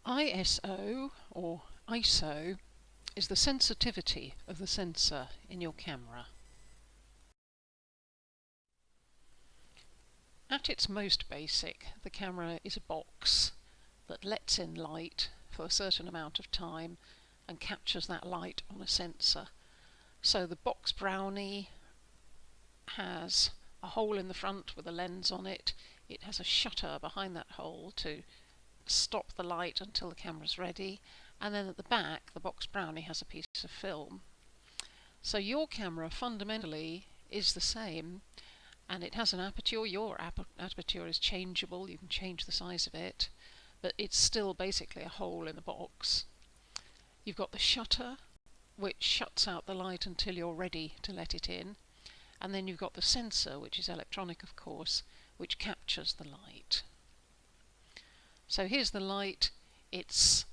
ISO, or ISO, is the sensitivity of the sensor in your camera. At its most basic, the camera is a box that lets in light for a certain amount of time and captures that light on a sensor. So the box brownie has a hole in the front with a lens on it. It has a shutter behind that hole to stop the light until the camera's ready, and then at the back the box brownie has a piece of film. So your camera fundamentally is the same, and it has an aperture. Your aperture is changeable, you can change the size of it, but it's still basically a hole in the box. You've got the shutter, which shuts out the light until you're ready to let it in, and then you've got the sensor, which is electronic of course, which captures the light. So here's the light. It's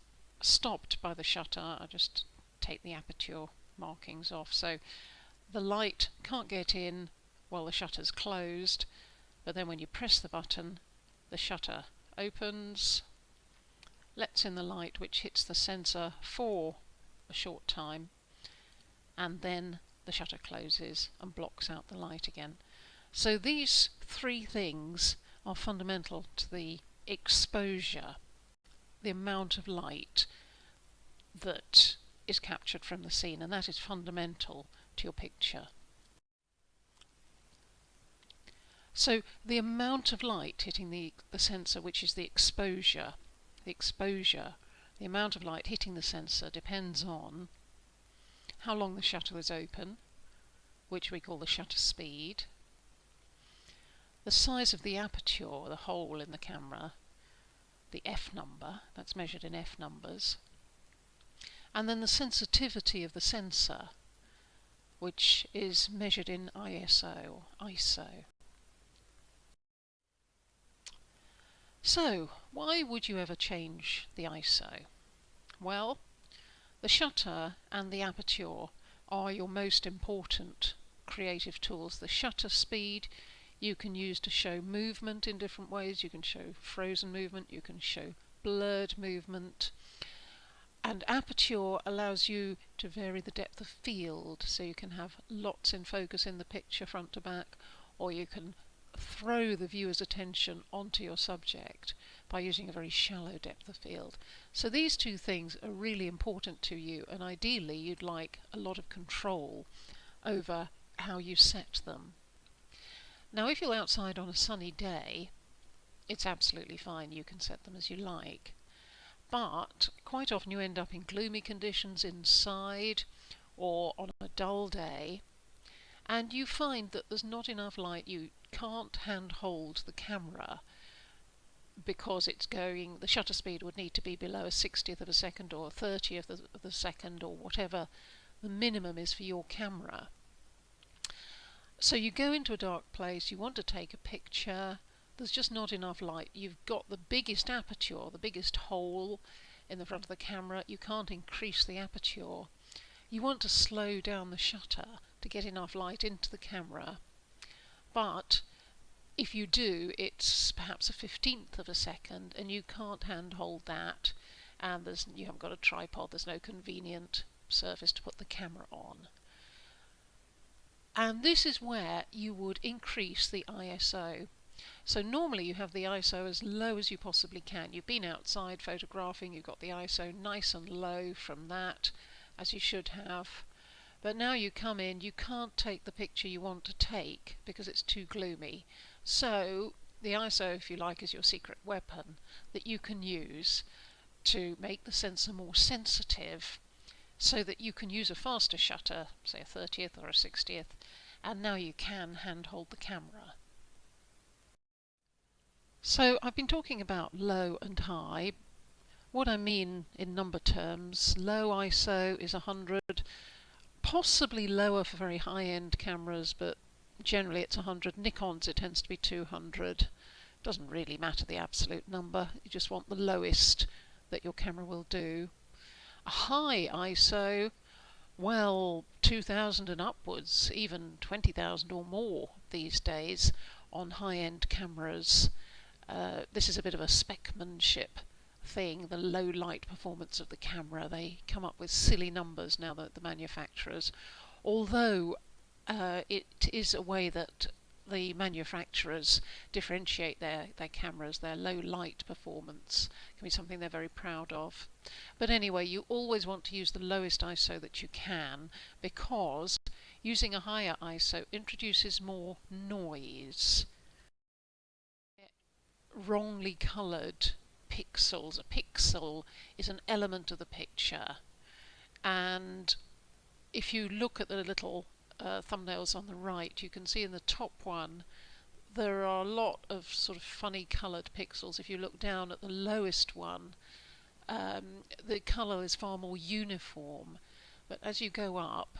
stopped by the shutter. I'll just take the aperture markings off. So the light can't get in while the shutter's closed, but then when you press the button, the shutter opens, lets in the light which hits the sensor for a short time, and then the shutter closes and blocks out the light again. So these three things are fundamental to the exposure, the amount of light that is captured from the scene, and that is fundamental to your picture. So the amount of light hitting the sensor, which is the exposure, the amount of light hitting the sensor depends on how long the shutter is open, which we call the shutter speed, the size of the aperture, the hole in the camera, the F number, that's measured in F numbers, and then the sensitivity of the sensor, which is measured in ISO, ISO. So, why would you ever change the ISO? Well, the shutter and the aperture are your most important creative tools. The shutter speed you can use to show movement in different ways. You can show frozen movement, you can show blurred movement. And aperture allows you to vary the depth of field, so you can have lots in focus in the picture front to back, or you can throw the viewer's attention onto your subject by using a very shallow depth of field. So these two things are really important to you, and ideally you'd like a lot of control over how you set them. Now if you're outside on a sunny day, it's absolutely fine, you can set them as you like. But quite often you end up in gloomy conditions inside or on a dull day, and you find that there's not enough light. You can't handhold the camera because the shutter speed would need to be below a 60th of a second or a 30th of the second, or whatever the minimum is for your camera. So you go into a dark place, you want to take a picture, there's just not enough light. You've got the biggest aperture, the biggest hole in the front of the camera, you can't increase the aperture. You want to slow down the shutter to get enough light into the camera, but if you do, it's perhaps a 15th of a second, and you can't handhold that, and you haven't got a tripod, there's no convenient surface to put the camera on. And this is where you would increase the ISO. So normally you have the ISO as low as you possibly can. You've been outside photographing, you've got the ISO nice and low from that, as you should have. But now you come in, you can't take the picture you want to take because it's too gloomy. So the ISO, if you like, is your secret weapon that you can use to make the sensor more sensitive, so that you can use a faster shutter, say a 30th or a 60th, and now you can handhold the camera. So I've been talking about low and high. What I mean in number terms, low ISO is 100, possibly lower for very high-end cameras, but generally it's 100. Nikon's it tends to be 200. Doesn't really matter the absolute number, you just want the lowest that your camera will do. A high ISO, well, 2000 and upwards, even 20,000 or more these days on high-end cameras. This is a bit of a specmanship thing, the low light performance of the camera. They come up with silly numbers now, that the manufacturers, although it is a way that the manufacturers differentiate their cameras. Their low light performance can be something they're very proud of. But anyway, you always want to use the lowest ISO that you can, because using a higher ISO introduces more noise. Wrongly coloured pixels. A pixel is an element of the picture, and if you look at the little thumbnails on the right, you can see in the top one there are a lot of sort of funny coloured pixels. If you look down at the lowest one, the colour is far more uniform, but as you go up,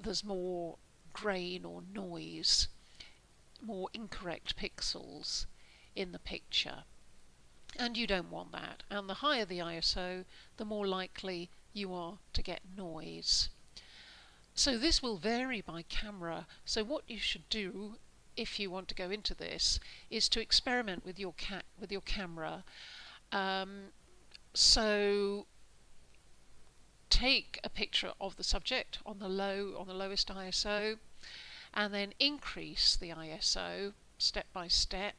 there's more grain or noise, more incorrect pixels in the picture, and you don't want that. And the higher the ISO, the more likely you are to get noise. So this will vary by camera. So what you should do, if you want to go into this, is to experiment with your camera. So take a picture of the subject on the lowest ISO, and then increase the ISO step by step,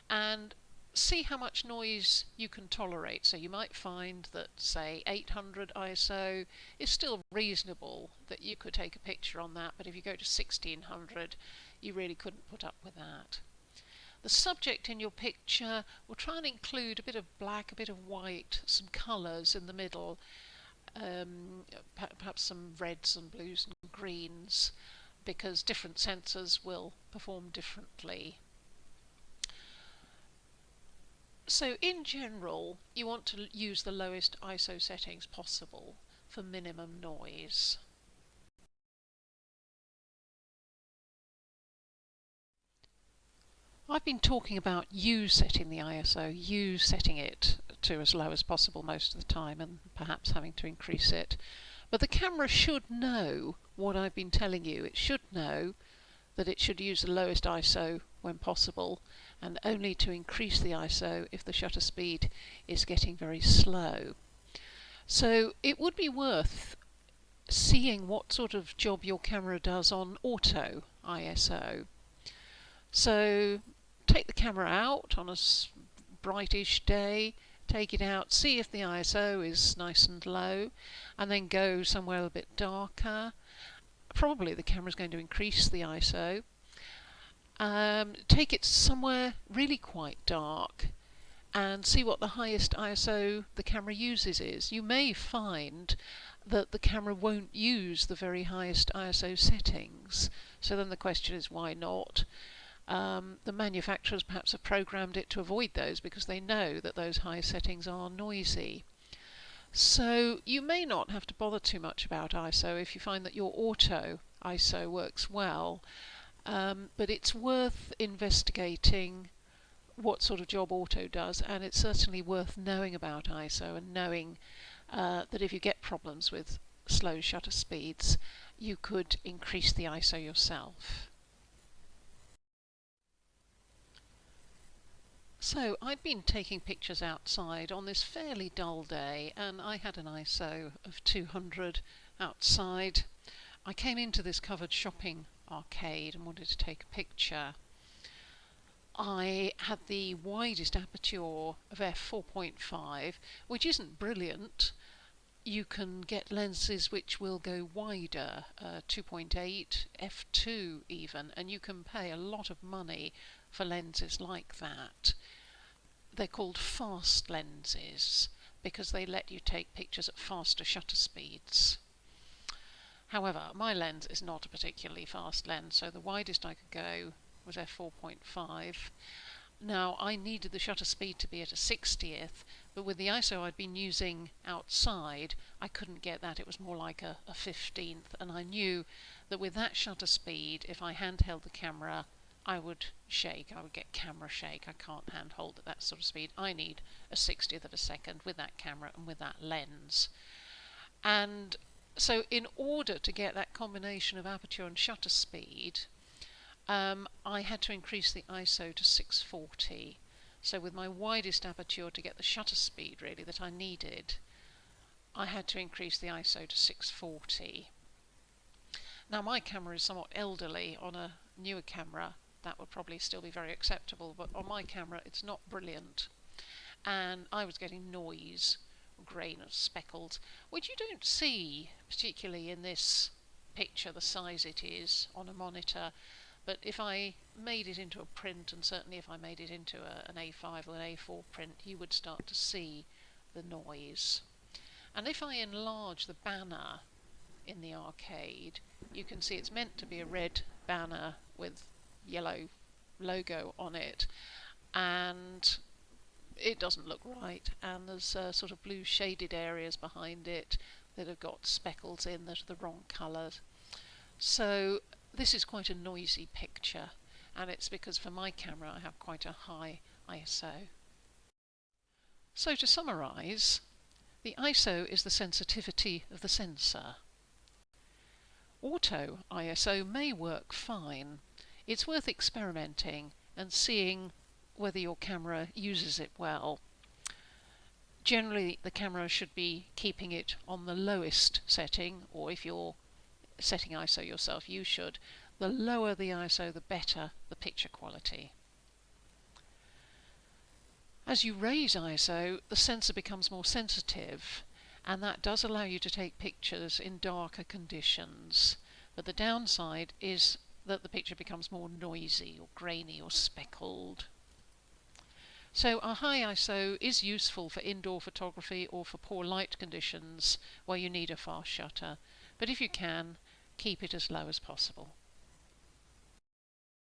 and see how much noise you can tolerate. So you might find that, say, 800 ISO is still reasonable, that you could take a picture on that, but if you go to 1600, you really couldn't put up with that. The subject in your picture will try and include a bit of black, a bit of white, some colours in the middle, perhaps some reds and blues and greens, because different sensors will perform differently. So in general, you want to use the lowest ISO settings possible for minimum noise. I've been talking about you setting the ISO, you setting it to as low as possible most of the time, and perhaps having to increase it. But the camera should know what I've been telling you. It should know that it should use the lowest ISO when possible, and only to increase the ISO if the shutter speed is getting very slow. So it would be worth seeing what sort of job your camera does on auto ISO. So take the camera out on a brightish day, take it out, see if the ISO is nice and low, and then go somewhere a bit darker. Probably the camera's going to increase the ISO. Take it somewhere really quite dark and see what the highest ISO the camera uses is. You may find that the camera won't use the very highest ISO settings. So then the question is, why not? The manufacturers perhaps have programmed it to avoid those because they know that those high settings are noisy. So you may not have to bother too much about ISO if you find that your auto ISO works well, but it's worth investigating what sort of job auto does, and it's certainly worth knowing about ISO and knowing that if you get problems with slow shutter speeds, you could increase the ISO yourself. So I'd been taking pictures outside on this fairly dull day, and I had an ISO of 200 outside. I came into this covered shopping arcade and wanted to take a picture. I had the widest aperture of f4.5, which isn't brilliant. You can get lenses which will go wider, 2.8, f2 even, and you can pay a lot of money for lenses like that. They're called fast lenses because they let you take pictures at faster shutter speeds. However, my lens is not a particularly fast lens, so the widest I could go was f4.5. Now, I needed the shutter speed to be at a 60th, but with the ISO I'd been using outside, I couldn't get that. It was more like a 15th, and I knew that with that shutter speed, if I handheld the camera, I would shake. I would get camera shake. I can't handhold at that sort of speed. I need a 60th of a second with that camera and with that lens. And so in order to get that combination of aperture and shutter speed, I had to increase the ISO to 640. So with my widest aperture to get the shutter speed really that I needed, I had to increase the ISO to 640. Now my camera is somewhat elderly. On a newer camera that would probably still be very acceptable, but on my camera it's not brilliant, and I was getting noise, grain and speckles, which you don't see particularly in this picture, the size it is on a monitor. But if I made it into a print, and certainly if I made it into an A5 or an A4 print, you would start to see the noise. And if I enlarge the banner in the arcade, you can see it's meant to be a red banner with yellow logo on it, and it doesn't look right, and there's sort of blue shaded areas behind it that have got speckles in that are the wrong colours. So this is quite a noisy picture, and it's because for my camera I have quite a high ISO. So to summarise, the ISO is the sensitivity of the sensor. Auto ISO may work fine. It's worth experimenting and seeing whether your camera uses it well. Generally the camera should be keeping it on the lowest setting, or if you're setting ISO yourself, you should. The lower the ISO, the better the picture quality. As you raise ISO, the sensor becomes more sensitive, and that does allow you to take pictures in darker conditions. But the downside is that the picture becomes more noisy or grainy or speckled. So a high ISO is useful for indoor photography or for poor light conditions where you need a fast shutter, but if you can, keep it as low as possible.